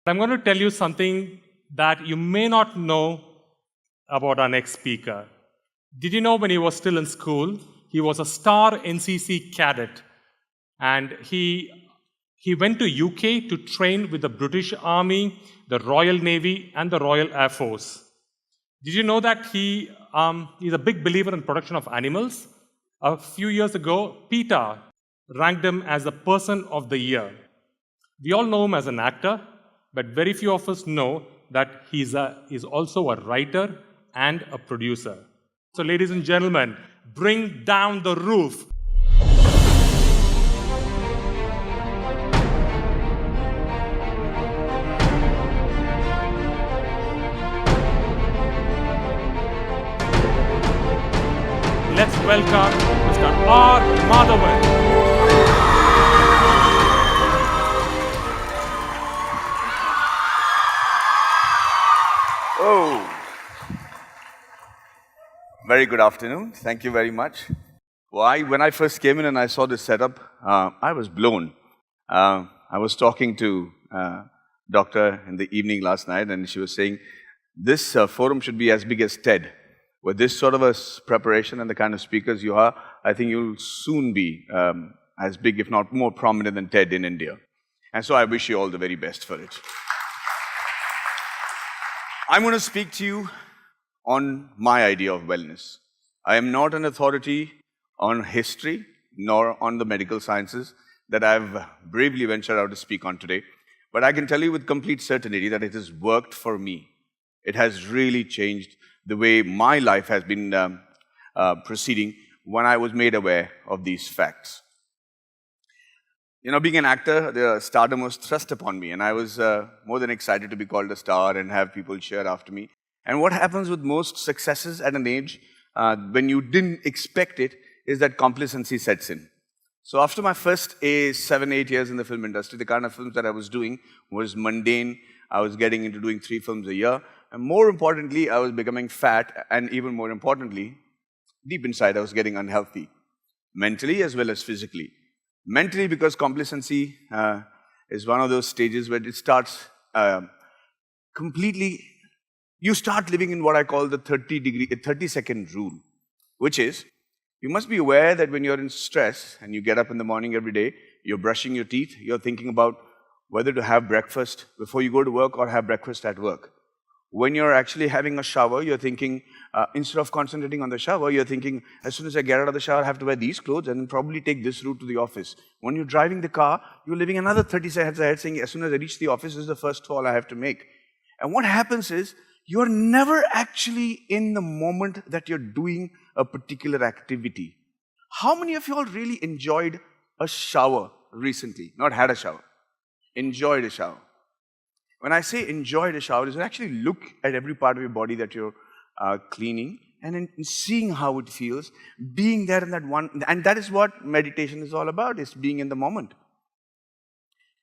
I'm going to tell you something that you may not know about our next speaker. Did you know when he was still in school, he was a star NCC cadet, and he went to UK to train with the British Army, the Royal Navy, and the Royal Air Force. Did you know that he's a big believer in protection of animals? A few years ago, PETA ranked him as the Person of the Year. We all know him as an actor, but very few of us know that he's also a writer and a producer. So, ladies and gentlemen, bring down the roof. Let's welcome Mr. R Madhavan. Oh, very good afternoon. Thank you very much. When I first came in and I saw this setup, I was blown. I was talking to doctor in the evening last night, and she was saying, this forum should be as big as TED. With this sort of a preparation and the kind of speakers you are, I think you'll soon be as big, if not more prominent than TED in India. And so I wish you all the very best for it. I'm going to speak to you on my idea of wellness. I am not an authority on history nor on the medical sciences that I've bravely ventured out to speak on today. But I can tell you with complete certainty that it has worked for me. It has really changed the way my life has been proceeding when I was made aware of these facts. You know, being an actor, the stardom was thrust upon me, and I was more than excited to be called a star and have people cheer after me. And what happens with most successes at an age, when you didn't expect it, is that complacency sets in. So after my first 7-8 years in the film industry, the kind of films that I was doing was mundane. I was getting into doing 3 films a year. And more importantly, I was becoming fat, and even more importantly, deep inside, I was getting unhealthy, mentally as well as physically. Mentally, because complacency is one of those stages where it starts completely, you start living in what I call the 30-second rule, which is, you must be aware that when you're in stress and you get up in the morning every day, you're brushing your teeth, you're thinking about whether to have breakfast before you go to work or have breakfast at work. When you're actually having a shower, you're thinking, instead of concentrating on the shower, you're thinking, as soon as I get out of the shower, I have to wear these clothes and probably take this route to the office. When you're driving the car, you're living another 30 seconds ahead saying, as soon as I reach the office, this is the first call I have to make. And what happens is, you're never actually in the moment that you're doing a particular activity. How many of you all really enjoyed a shower recently? Not had a shower. Enjoyed a shower. When I say enjoy the shower, is actually look at every part of your body that you're cleaning and in seeing how it feels, being there in that one, and that is what meditation is all about, is being in the moment.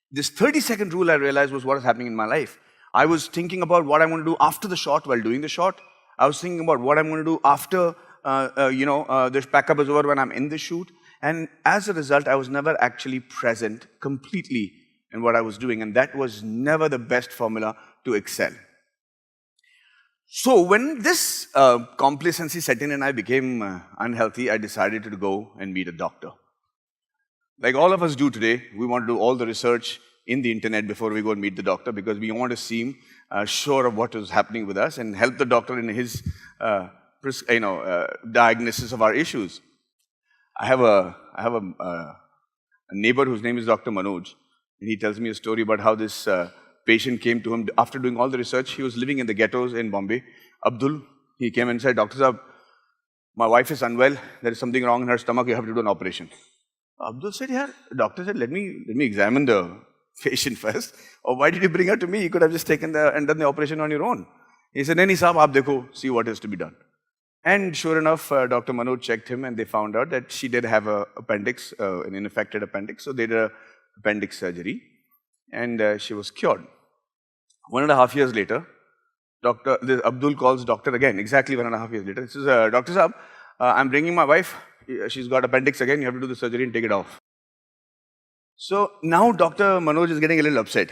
This 30-second rule I realized was what was happening in my life. I was thinking about what I'm going to do after the shot while doing the shot. I was thinking about what I'm going to do after, the pack-up is over when I'm in the shoot. And as a result, I was never actually present completely in what I was doing, and that was never the best formula to excel. So when this complacency set in and I became unhealthy, I decided to go and meet a doctor. Like all of us do today, we want to do all the research in the internet before we go and meet the doctor, because we want to seem sure of what is happening with us and help the doctor in his diagnosis of our issues. I have a neighbor whose name is Dr. Manoj. And he tells me a story about how this patient came to him after doing all the research. He was living in the ghettos in Bombay. Abdul, he came and said, Dr. Saab, my wife is unwell. There is something wrong in her stomach. You have to do an operation. Abdul said, yeah. The doctor said, let me examine the patient first. Or why did you bring her to me? You could have just taken and done the operation on your own. He said, Nahi Saab, aap dekho, see what is to be done. And sure enough, Dr. Manoj checked him and they found out that she did have an appendix, an infected appendix. So they did an appendix surgery and she was cured. 1.5 years later, Abdul calls doctor again, exactly 1.5 years later. He says, Dr. Saab, I'm bringing my wife. She's got appendix again. You have to do the surgery and take it off. So now Dr. Manoj is getting a little upset.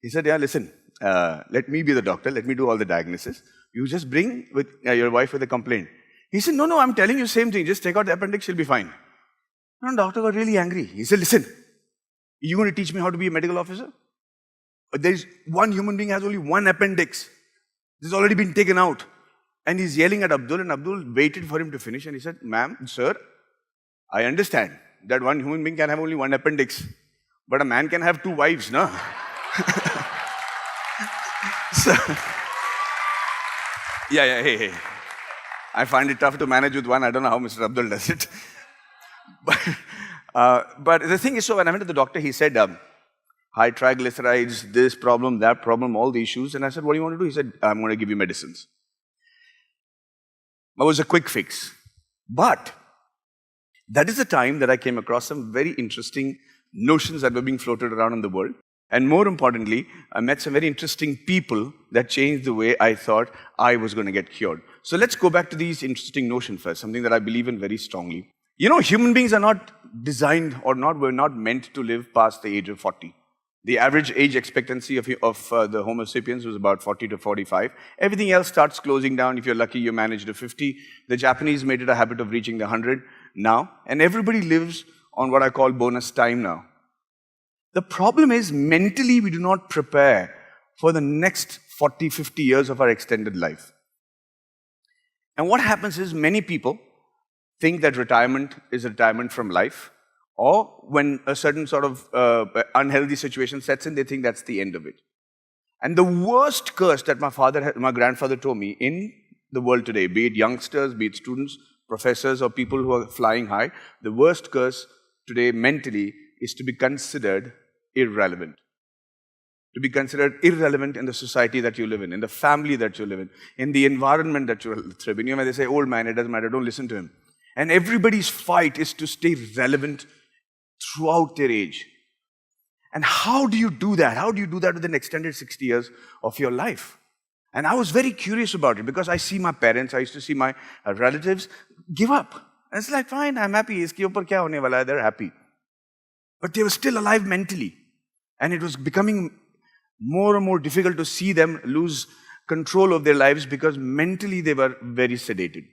He said, yeah, listen, let me be the doctor, let me do all the diagnosis. You just bring with your wife with a complaint. He said, no, I'm telling you the same thing. Just take out the appendix, she'll be fine. And the doctor got really angry. He said, listen, you going to teach me how to be a medical officer? There's one human being has only one appendix. This has already been taken out. And he's yelling at Abdul, and Abdul waited for him to finish. And he said, ma'am, sir, I understand that one human being can have only one appendix. But a man can have two wives, no? So, hey. I find it tough to manage with one. I don't know how Mr. Abdul does it. But the thing is, so when I went to the doctor, he said, high triglycerides, this problem, that problem, all the issues. And I said, what do you want to do? He said, I'm going to give you medicines. It was a quick fix. But that is the time that I came across some very interesting notions that were being floated around in the world. And more importantly, I met some very interesting people that changed the way I thought I was going to get cured. So let's go back to these interesting notions first, something that I believe in very strongly. You know, human beings are not designed or were not meant to live past the age of 40. The average age expectancy of the Homo sapiens was about 40 to 45. Everything else starts closing down. If you're lucky, you manage to 50. The Japanese made it a habit of reaching the 100 now. And everybody lives on what I call bonus time now. The problem is, mentally, we do not prepare for the next 40, 50 years of our extended life. And what happens is, many people think that retirement is retirement from life, or when a certain sort of unhealthy situation sets in, they think that's the end of it. And the worst curse that my grandfather told me in the world today, be it youngsters, be it students, professors, or people who are flying high, the worst curse today mentally is to be considered irrelevant. To be considered irrelevant in the society that you live in the family that you live in the environment that you live in. You know, when they say, old man, it doesn't matter, don't listen to him. And everybody's fight is to stay relevant throughout their age. And how do you do that? How do you do that with an extended 60 years of your life? And I was very curious about it because I see my parents, I used to see my relatives give up. And it's like, fine, I'm happy. Iske upar kya hone wala hai? They're happy. But they were still alive mentally. And it was becoming more and more difficult to see them lose control of their lives because mentally they were very sedated.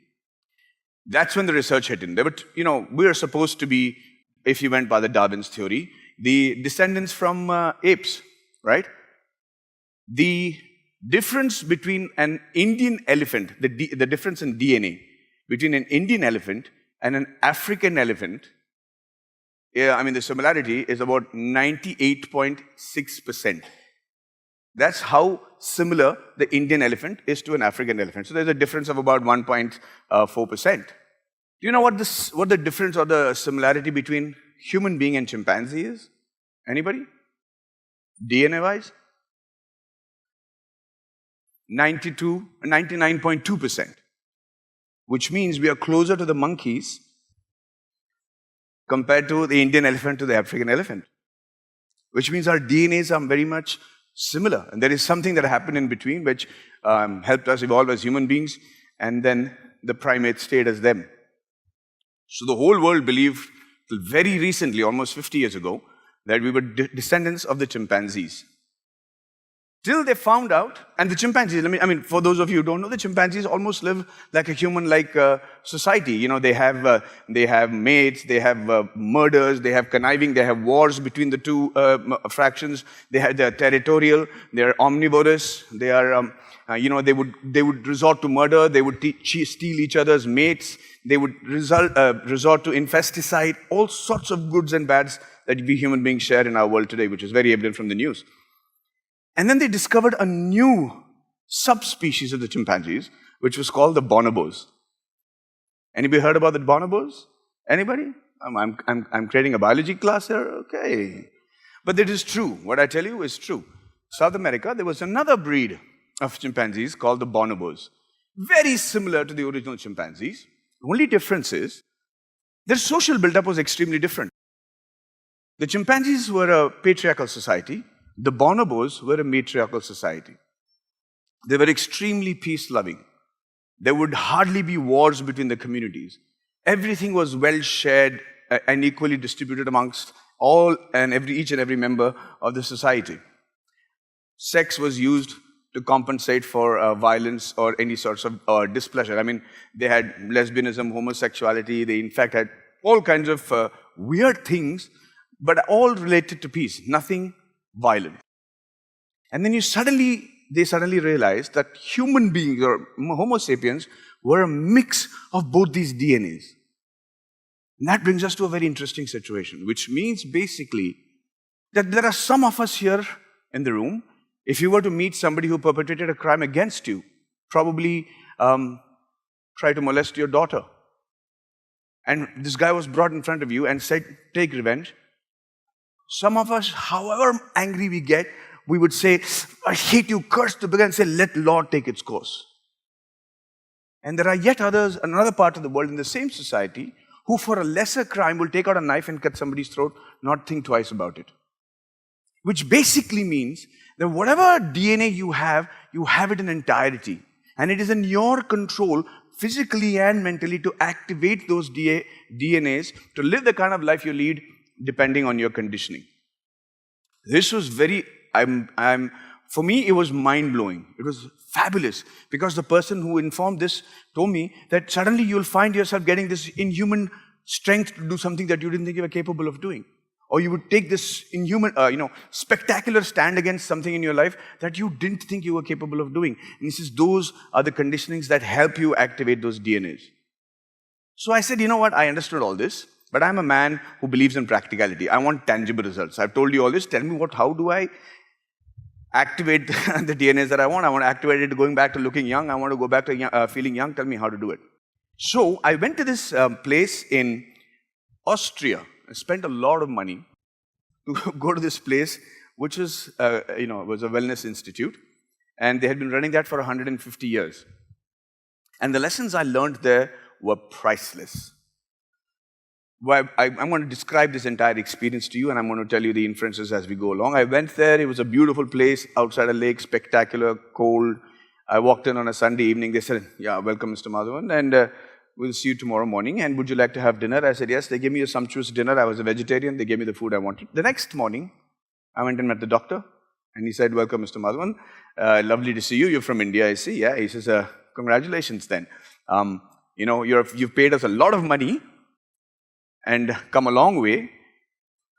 That's when the research hit in. We are supposed to be, if you went by the Darwin's theory, the descendants from apes, right? The difference between an Indian elephant, the difference in DNA between an Indian elephant and an African elephant, the similarity is about 98.6%. That's how similar the Indian elephant is to an African elephant. So there's a difference of about 1.4%. Do you know what the difference or the similarity between human being and chimpanzee is? Anybody? DNA-wise? 99.2%. Which means we are closer to the monkeys compared to the Indian elephant to the African elephant. Which means our DNAs are very much similar. And there is something that happened in between which helped us evolve as human beings, and then the primates stayed as them. So the whole world believed till very recently, almost 50 years ago, that we were descendants of the chimpanzees. Till they found out, and the chimpanzees, for those of you who don't know, the chimpanzees almost live like a human-like society. You know, they have mates, they have murders, they have conniving, they have wars between the two fractions. They're territorial, they're omnivorous, they are, they would resort to murder, they would steal each other's mates, they would resort to infesticide, all sorts of goods and bads that we human beings share in our world today, which is very evident from the news. And then they discovered a new subspecies of the chimpanzees, which was called the bonobos. Anybody heard about the bonobos? Anybody? I'm creating a biology class here? Okay. But it is true. What I tell you is true. South America, there was another breed of chimpanzees called the bonobos. Very similar to the original chimpanzees. The only difference is their social build-up was extremely different. The chimpanzees were a patriarchal society. The bonobos were a matriarchal society. They were extremely peace-loving. There would hardly be wars between the communities. Everything was well shared and equally distributed amongst each and every member of the society. sex was used to compensate for violence or any sorts of displeasure. I mean, they had lesbianism, homosexuality, they in fact had all kinds of weird things, but all related to peace, nothing violent. And then they suddenly realized that human beings, or Homo sapiens, were a mix of both these DNAs. And that brings us to a very interesting situation, which means basically that there are some of us here in the room, if you were to meet somebody who perpetrated a crime against you, probably try to molest your daughter, and this guy was brought in front of you and said, take revenge. Some of us, however angry we get, we would say, I hate you, curse the beggar, and say, let law take its course. And there are yet others, another part of the world in the same society, who for a lesser crime will take out a knife and cut somebody's throat, not think twice about it. Which basically means that whatever DNA you have it in entirety. And it is in your control, physically and mentally, to activate those DNAs to live the kind of life you lead, depending on your conditioning. This was for me, it was mind-blowing. It was fabulous, because the person who informed this told me that suddenly you'll find yourself getting this inhuman strength to do something that you didn't think you were capable of doing. Or you would take this inhuman, spectacular stand against something in your life that you didn't think you were capable of doing. And he says, those are the conditionings that help you activate those DNAs. So I said, you know what, I understood all this, but I'm a man who believes in practicality. I want tangible results. I've told you all this. Tell me how do I activate the DNAs that I want? I want to activate it going back to looking young. I want to go back to feeling young. Tell me how to do it. So I went to this place in Austria. I spent a lot of money to go to this place, which was, was a wellness institute. And they had been running that for 150 years. And the lessons I learned there were priceless. Well, I'm going to describe this entire experience to you, and I'm going to tell you the inferences as we go along. I went there. It was a beautiful place outside a lake, spectacular, cold. I walked in on a Sunday evening. They said, yeah, welcome, Mr. Madhavan, and we'll see you tomorrow morning. And would you like to have dinner? I said, yes. They gave me a sumptuous dinner. I was a vegetarian. They gave me the food I wanted. The next morning, I went and met the doctor, and he said, welcome, Mr. Madhavan. Lovely to see you. You're from India, I see. Yeah. He says, congratulations then. You've paid us a lot of money and come a long way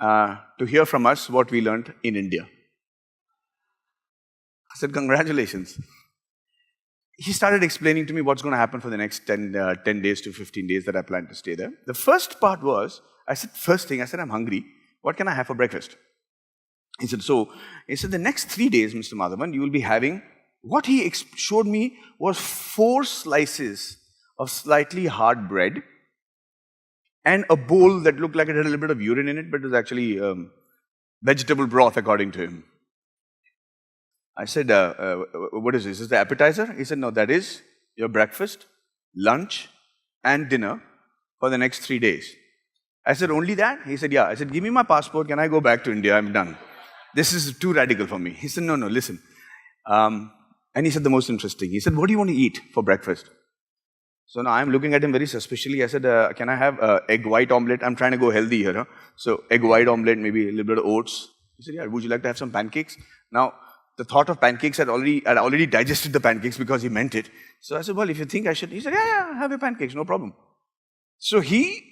to hear from us what we learned in India. I said, congratulations. He started explaining to me what's going to happen for the next 10 days to 15 days that I plan to stay there. The first part was, first thing, I'm hungry. What can I have for breakfast? He said, the next 3 days, Mr. Madhavan, you will be having, what he showed me was 4 slices of slightly hard bread, and a bowl that looked like it had a little bit of urine in it, but it was actually vegetable broth, according to him. I said, what is this? Is this the appetizer? He said, no, that is your breakfast, lunch, and dinner for the next 3 days. I said, only that? He said, yeah. I said, give me my passport. Can I go back to India? I'm done. This is too radical for me. He said, no, listen. And he said the most interesting. He said, what do you want to eat for breakfast? So now I'm looking at him very suspiciously. I said, can I have egg white omelette? I'm trying to go healthy here. Huh? So egg white omelette, maybe a little bit of oats. He said, yeah, would you like to have some pancakes? Now, the thought of pancakes I'd already digested the pancakes because he meant it. So I said, well, if you think I should. He said, yeah, have your pancakes, no problem. So he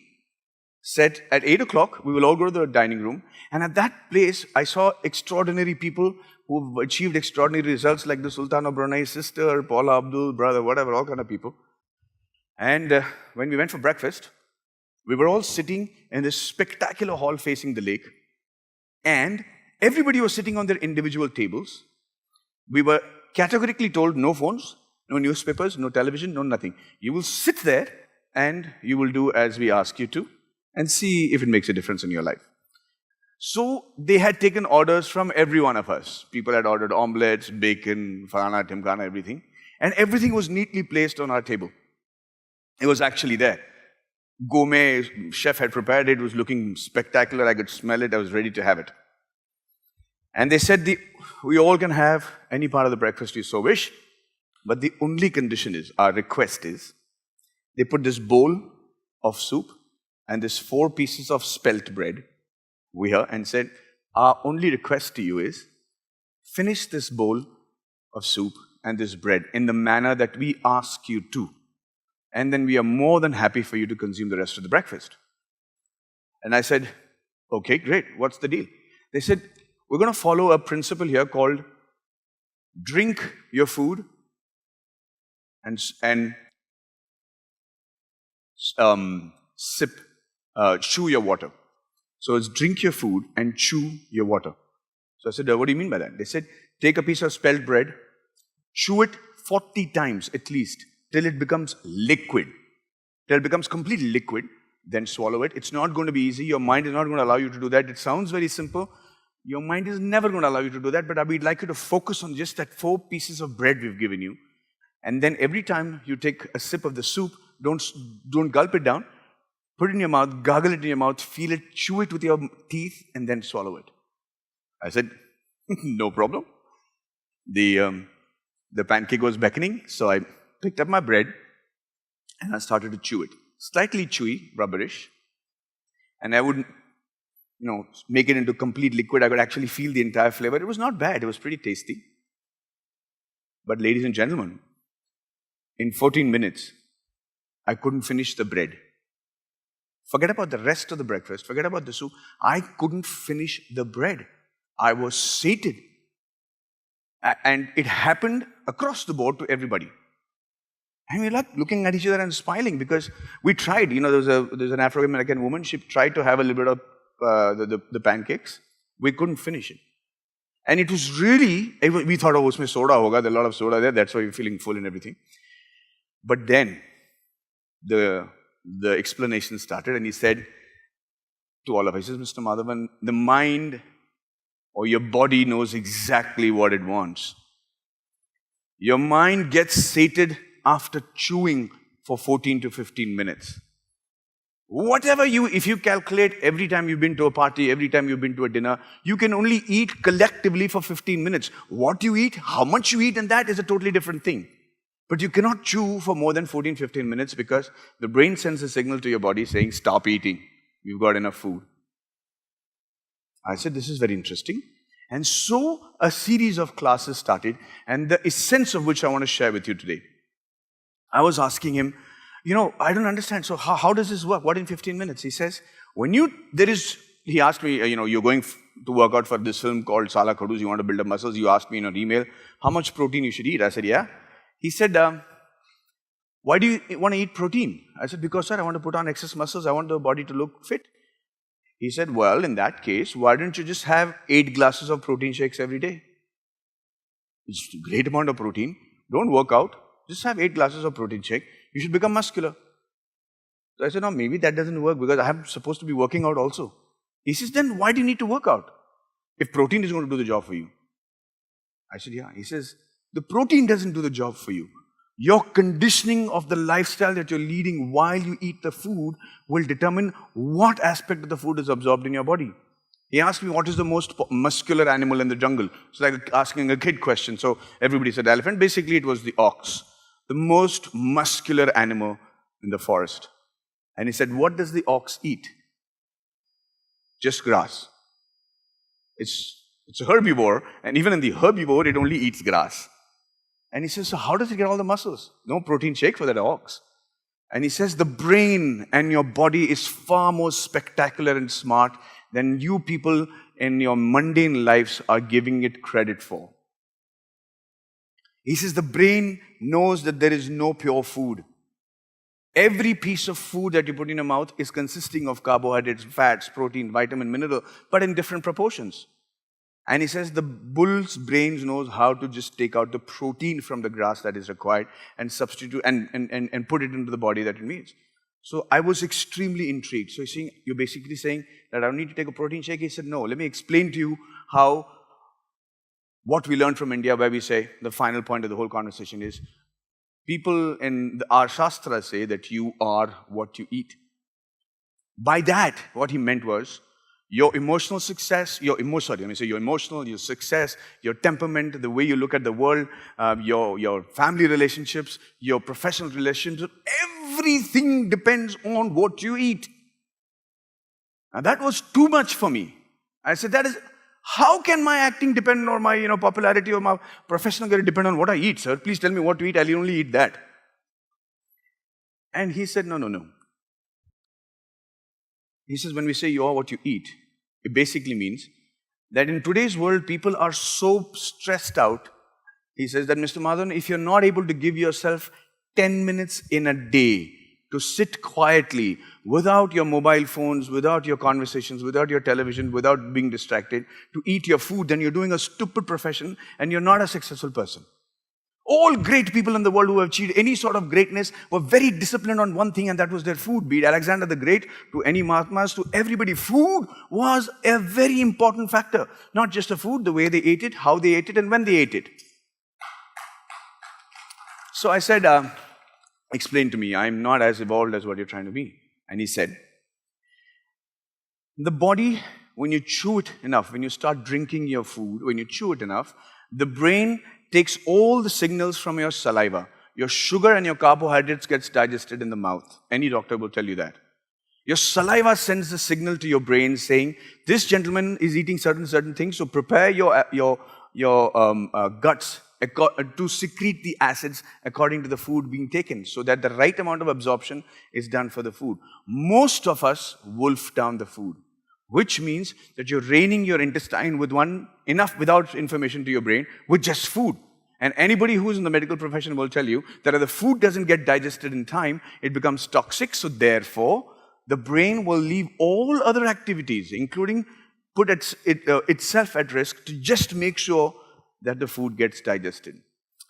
said, at 8 o'clock, we will all go to the dining room. And at that place, I saw extraordinary people who've achieved extraordinary results, like the Sultan of Brunei's sister, Paula Abdul, brother, whatever, all kind of people. And when we went for breakfast, we were all sitting in this spectacular hall facing the lake. And everybody was sitting on their individual tables. We were categorically told no phones, no newspapers, no television, no nothing. You will sit there and you will do as we ask you to and see if it makes a difference in your life. So they had taken orders from every one of us. People had ordered omelettes, bacon, farana, timkana, everything. And everything was neatly placed on our table. It was actually there. Gourmet chef had prepared it. It was looking spectacular. I could smell it. I was ready to have it. And they said, we all can have any part of the breakfast you so wish, but the only condition is, our request is, they put this bowl of soup and this 4 pieces of spelt bread here and said, our only request to you is finish this bowl of soup and this bread in the manner that we ask you to. And then we are more than happy for you to consume the rest of the breakfast. And I said, okay, great. What's the deal? They said, we're going to follow a principle here called drink your food and chew your water. So it's drink your food and chew your water. So I said, what do you mean by that? They said, take a piece of spelt bread, chew it 40 times at least, till it becomes liquid. Till it becomes completely liquid, then swallow it. It's not going to be easy. Your mind is not going to allow you to do that. It sounds very simple. Your mind is never going to allow you to do that, but we'd like you to focus on just that 4 pieces of bread we've given you. And then every time you take a sip of the soup, don't gulp it down. Put it in your mouth, gargle it in your mouth, feel it, chew it with your teeth, and then swallow it. I said, no problem. The pancake was beckoning, so I picked up my bread and I started to chew it. Slightly chewy, rubberish. And I wouldn't, make it into complete liquid. I could actually feel the entire flavor. It was not bad. It was pretty tasty. But ladies and gentlemen, in 14 minutes, I couldn't finish the bread. Forget about the rest of the breakfast. Forget about the soup. I couldn't finish the bread. I was sated. And it happened across the board to everybody. And we're like looking at each other and smiling because we tried. There's an African-American woman. She tried to have a little bit of the pancakes. We couldn't finish it. And it was really, we thought, oh, usme soda hoga. There's a lot of soda there. That's why we're feeling full and everything. But then the explanation started and he said to all of us, he says, Mr. Madhavan, the mind or your body knows exactly what it wants. Your mind gets sated after chewing for 14 to 15 minutes. If you calculate every time you've been to a party, every time you've been to a dinner, you can only eat collectively for 15 minutes. What you eat, how much you eat, and that is a totally different thing. But you cannot chew for more than 14, 15 minutes because the brain sends a signal to your body saying, stop eating. You've got enough food. I said, this is very interesting. And so a series of classes started, and the essence of which I want to share with you today. I was asking him, I don't understand. So how does this work? What in 15 minutes? He says, he asked me, you're going to work out for this film called Sala Khadus, you want to build up muscles. You asked me in an email, how much protein you should eat? I said, yeah. He said, why do you want to eat protein? I said, because sir, I want to put on excess muscles. I want the body to look fit. He said, well, in that case, why don't you just have 8 glasses of protein shakes every day? It's a great amount of protein. Don't work out. Just have 8 glasses of protein shake. You should become muscular. So I said, no, maybe that doesn't work because I'm supposed to be working out also. He says, then why do you need to work out if protein is going to do the job for you? I said, yeah. He says, the protein doesn't do the job for you. Your conditioning of the lifestyle that you're leading while you eat the food will determine what aspect of the food is absorbed in your body. He asked me, what is the most muscular animal in the jungle? It's like asking a kid question. So everybody said elephant. Basically, it was the ox, the most muscular animal in the forest. And he said, what does the ox eat? Just grass. It's a herbivore, and even in the herbivore, it only eats grass. And he says, so how does it get all the muscles? No protein shake for that ox. And he says, the brain and your body is far more spectacular and smart than you people in your mundane lives are giving it credit for. He says, the brain knows that there is no pure food. Every piece of food that you put in your mouth is consisting of carbohydrates, fats, protein, vitamin, mineral, but in different proportions. And he says the bull's brain knows how to just take out the protein from the grass that is required and substitute and put it into the body that it needs. So I was extremely intrigued. So you're basically saying that I don't need to take a protein shake? He said, no, let me explain to you what we learned from India, where we say the final point of the whole conversation is, people in our Shastras say that you are what you eat. By that, what he meant was, your emotional success, your success, your temperament, the way you look at the world, your family relationships, your professional relationships, everything depends on what you eat. Now that was too much for me. I said, How can my acting depend or my popularity or my professional career depend on what I eat, sir? Please tell me what to eat. I'll only eat that. And he said, no. He says, when we say you are what you eat, it basically means that in today's world, people are so stressed out. He says that, Mr. Madhavan, if you're not able to give yourself 10 minutes in a day to sit quietly without your mobile phones, without your conversations, without your television, without being distracted, to eat your food, then you're doing a stupid profession and you're not a successful person. All great people in the world who have achieved any sort of greatness were very disciplined on one thing, and that was their food. Be it Alexander the Great, to any Mahatmas, to everybody. Food was a very important factor. Not just the food, the way they ate it, how they ate it, and when they ate it. So I said, explain to me, I'm not as evolved as what you're trying to be. And he said, the body, when you chew it enough, when you start drinking your food, when you chew it enough, the brain takes all the signals from your saliva. Your sugar and your carbohydrates gets digested in the mouth. Any doctor will tell you that. Your saliva sends a signal to your brain saying, this gentleman is eating certain things, so prepare your guts to secrete the acids according to the food being taken, so that the right amount of absorption is done for the food. Most of us wolf down the food, which means that you're reining your intestine with enough without information to your brain with just food. And anybody who's in the medical profession will tell you that if the food doesn't get digested in time, it becomes toxic. So therefore, the brain will leave all other activities, including put itself at risk, to just make sure that the food gets digested.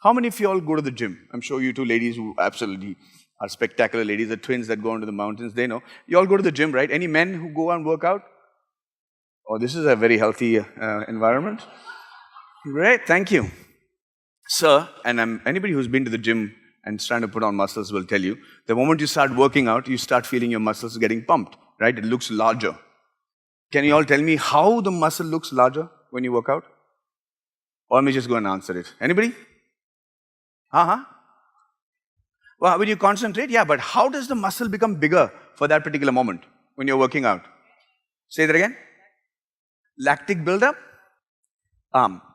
How many of you all go to the gym? I'm sure you two ladies who absolutely are spectacular ladies, the twins that go into the mountains, they know. You all go to the gym, right? Any men who go and work out? Oh, this is a very healthy environment. Great, thank you. Sir, and anybody who's been to the gym and is trying to put on muscles will tell you, the moment you start working out, you start feeling your muscles getting pumped, right? It looks larger. Can you all tell me how the muscle looks larger when you work out? Or let me just go and answer it. Anybody? Well, when you concentrate, yeah, but how does the muscle become bigger for that particular moment when you're working out? Say that again. Lactic buildup?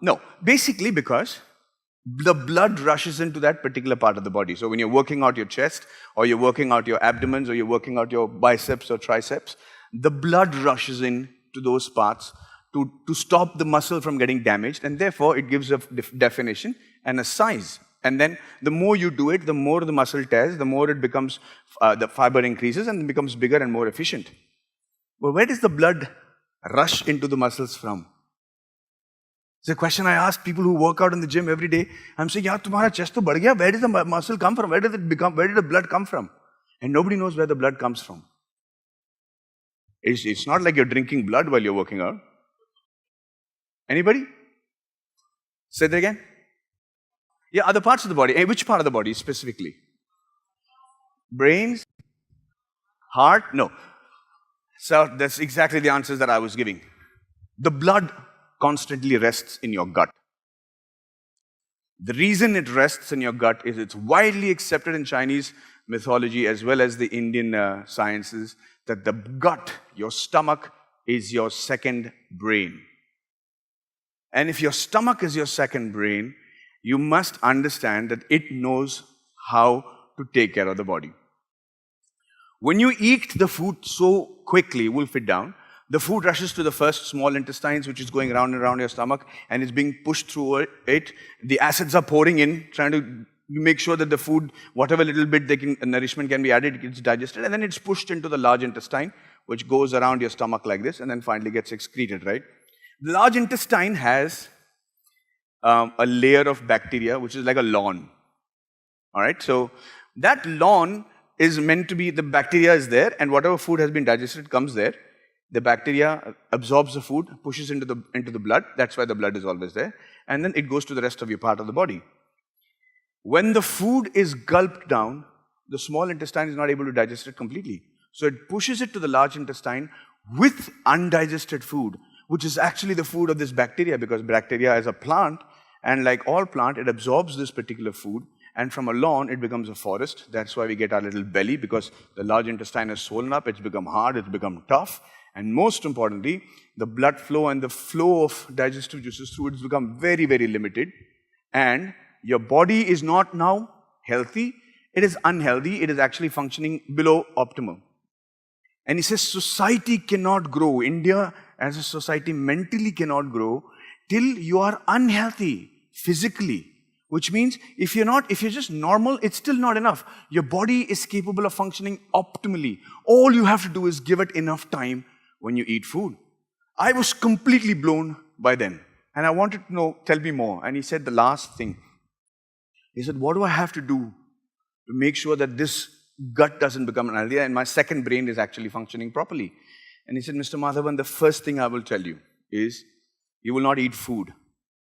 No. Basically because the blood rushes into that particular part of the body. So when you're working out your chest, or you're working out your abdomens, or you're working out your biceps or triceps, the blood rushes in to those parts to stop the muscle from getting damaged, and therefore it gives a definition and a size. And then the more you do it, the more the muscle tears, the more it becomes, the fiber increases and becomes bigger and more efficient. But where does the blood rush into the muscles from? It's a question I ask people who work out in the gym every day. I'm saying, yeah, tumhara chest to badh gaya. Where does the muscle come from? Where did the blood come from? And nobody knows where the blood comes from. It's not like you're drinking blood while you're working out. Anybody? Say that again. Yeah, other parts of the body. Which part of the body specifically? Brains? Heart? No. So that's exactly the answers that I was giving. The blood constantly rests in your gut. The reason it rests in your gut is it's widely accepted in Chinese mythology as well as the Indian sciences that the gut, your stomach, is your second brain. And if your stomach is your second brain, you must understand that it knows how to take care of the body. When you eat the food so quickly, wolf it down, the food rushes to the first small intestines, which is going round and round your stomach, and it's being pushed through it. The acids are pouring in, trying to make sure that the food, whatever little bit nourishment can be added, it gets digested, and then it's pushed into the large intestine, which goes around your stomach like this, and then finally gets excreted, right? The large intestine has a layer of bacteria, which is like a lawn. All right, so that lawn is meant to be, the bacteria is there, and whatever food has been digested comes there. The bacteria absorbs the food, pushes into the blood. That's why the blood is always there. And then it goes to the rest of your part of the body. When the food is gulped down, the small intestine is not able to digest it completely. So it pushes it to the large intestine with undigested food, which is actually the food of this bacteria, because bacteria is a plant, and like all plant, it absorbs this particular food, and from a lawn, it becomes a forest. That's why we get our little belly, because the large intestine is swollen up, it's become hard, it's become tough, And most importantly, the blood flow and the flow of digestive juices through it has become very, very limited. And your body is not now healthy, it is unhealthy, it is actually functioning below optimal. And he says society cannot grow. India as a society mentally cannot grow till you are unhealthy physically. Which means if you're just normal, it's still not enough. Your body is capable of functioning optimally. All you have to do is give it enough time when you eat food. I was completely blown by then. And I wanted to know, tell me more. And he said the last thing. He said, what do I have to do to make sure that this gut doesn't become unhealthy and my second brain is actually functioning properly? And he said, Mr. Madhavan, the first thing I will tell you is you will not eat food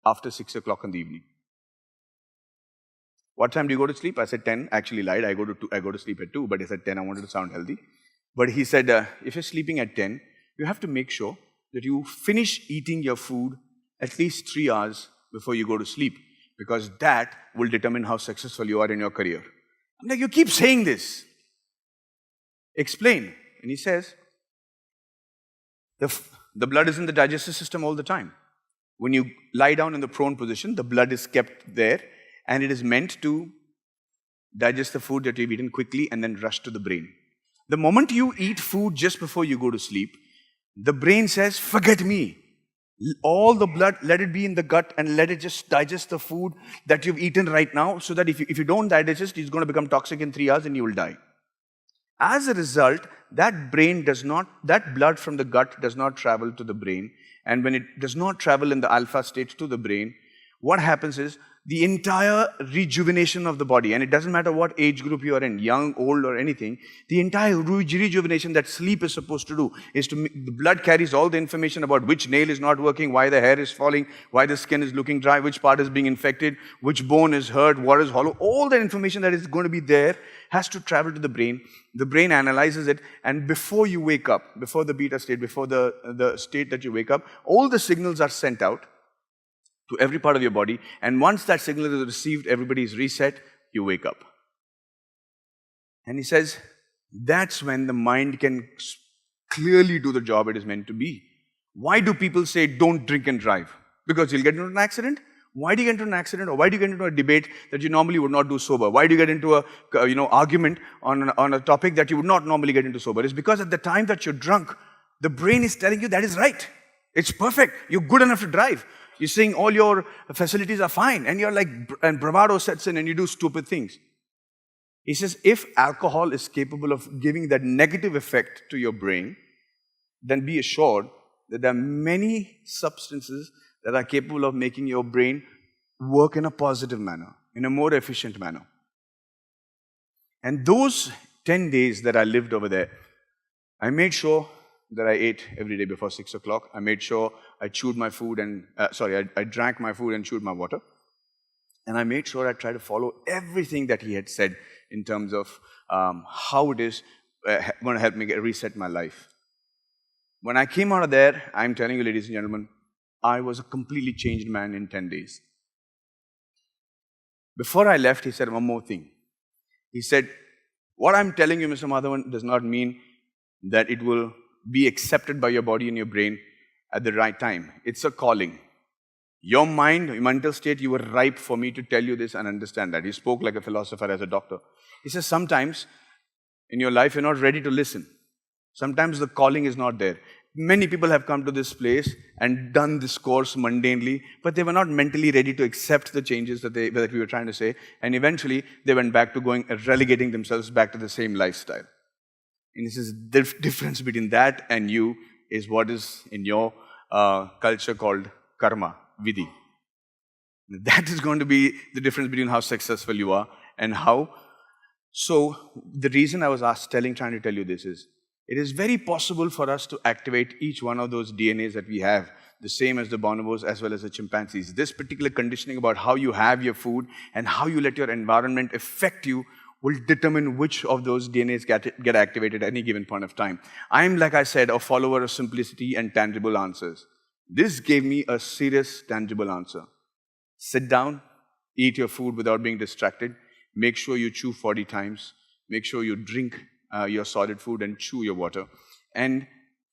after 6 o'clock in the evening. What time do you go to sleep? I said 10. Actually lied. I go to sleep at 2, but he said 10. I wanted to sound healthy. But he said, if you're sleeping at 10, you have to make sure that you finish eating your food at least 3 hours before you go to sleep, because that will determine how successful you are in your career. I'm like, you keep saying this. Explain. And he says, the blood is in the digestive system all the time. When you lie down in the prone position, the blood is kept there, and it is meant to digest the food that you've eaten quickly and then rush to the brain. The moment you eat food just before you go to sleep, the brain says, forget me. All the blood, let it be in the gut and let it just digest the food that you've eaten right now, so that if you don't digest it, it's going to become toxic in 3 hours and you will die. As a result, that blood from the gut does not travel to the brain. And when it does not travel in the alpha state to the brain, what happens is the entire rejuvenation of the body, and it doesn't matter what age group you are in, young, old, or anything, the entire rejuvenation that sleep is supposed to do is the blood carries all the information about which nail is not working, why the hair is falling, why the skin is looking dry, which part is being infected, which bone is hurt, what is hollow. All the information that is going to be there has to travel to the brain. The brain analyzes it, and before you wake up, before the beta state, before the state that you wake up, all the signals are sent out to every part of your body, and once that signal is received, everybody is reset, you wake up. And he says, that's when the mind can clearly do the job it is meant to be. Why do people say, don't drink and drive? Because you'll get into an accident? Why do you get into an accident, or why do you get into a debate that you normally would not do sober? Why do you get into a argument on a topic that you would not normally get into sober? It's because at the time that you're drunk, the brain is telling you that is right. It's perfect. You're good enough to drive. You're saying all your facilities are fine, and you're like, and bravado sets in and you do stupid things. He says, if alcohol is capable of giving that negative effect to your brain, then be assured that there are many substances that are capable of making your brain work in a positive manner, in a more efficient manner. And those 10 days that I lived over there, I made sure that I ate every day before 6 o'clock. I made sure I chewed my food and, I drank my food and chewed my water. And I made sure I tried to follow everything that he had said in terms of how it is going to help me reset my life. When I came out of there, I'm telling you, ladies and gentlemen, I was a completely changed man in 10 days. Before I left, he said one more thing. He said, what I'm telling you, Mr. Madhavan, does not mean that it will be accepted by your body and your brain at the right time. It's a calling. Your mind, your mental state, you were ripe for me to tell you this and understand that. He spoke like a philosopher as a doctor. He says, sometimes in your life, you're not ready to listen. Sometimes the calling is not there. Many people have come to this place and done this course mundanely, but they were not mentally ready to accept the changes that we were trying to say. And eventually, they went back to relegating themselves back to the same lifestyle. And he says, the difference between that and you is what is in your culture called karma, vidhi. That is going to be the difference between how successful you are and how. So the reason I was trying to tell you this is, it is very possible for us to activate each one of those DNAs that we have, the same as the bonobos as well as the chimpanzees. This particular conditioning about how you have your food and how you let your environment affect you will determine which of those DNAs get activated at any given point of time. I'm, like I said, a follower of simplicity and tangible answers. This gave me a serious, tangible answer. Sit down, eat your food without being distracted. Make sure you chew 40 times. Make sure you drink your solid food and chew your water. And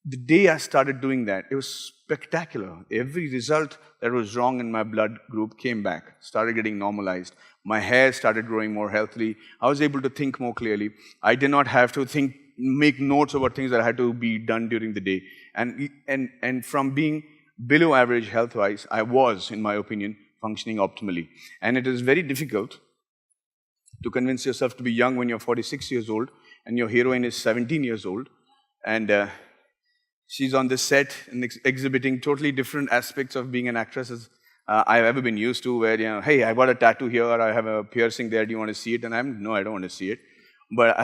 the day I started doing that, it was spectacular. Every result that was wrong in my blood group came back, started getting normalized. My hair started growing more healthily. I was able to think more clearly. I did not have to make notes about things that had to be done during the day. And from being below average health-wise, I was, in my opinion, functioning optimally. And it is very difficult to convince yourself to be young when you're 46 years old and your heroine is 17 years old. And she's on this set and exhibiting totally different aspects of being an actress as I've ever been used to, where, hey, I got a tattoo here, or I have a piercing there, do you want to see it? And no, I don't want to see it. But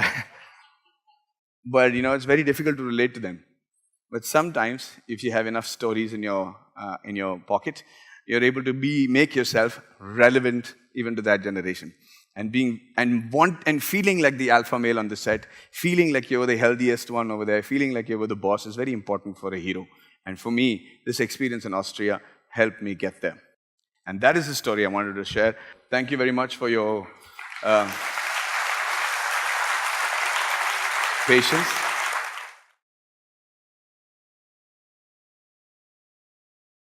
it's very difficult to relate to them. But sometimes, if you have enough stories in your pocket, you're able to make yourself relevant even to that generation. And feeling like the alpha male on the set, feeling like you're the healthiest one over there, feeling like you were the boss is very important for a hero. And for me, this experience in Austria helped me get there. And that is the story I wanted to share. Thank you very much for your patience.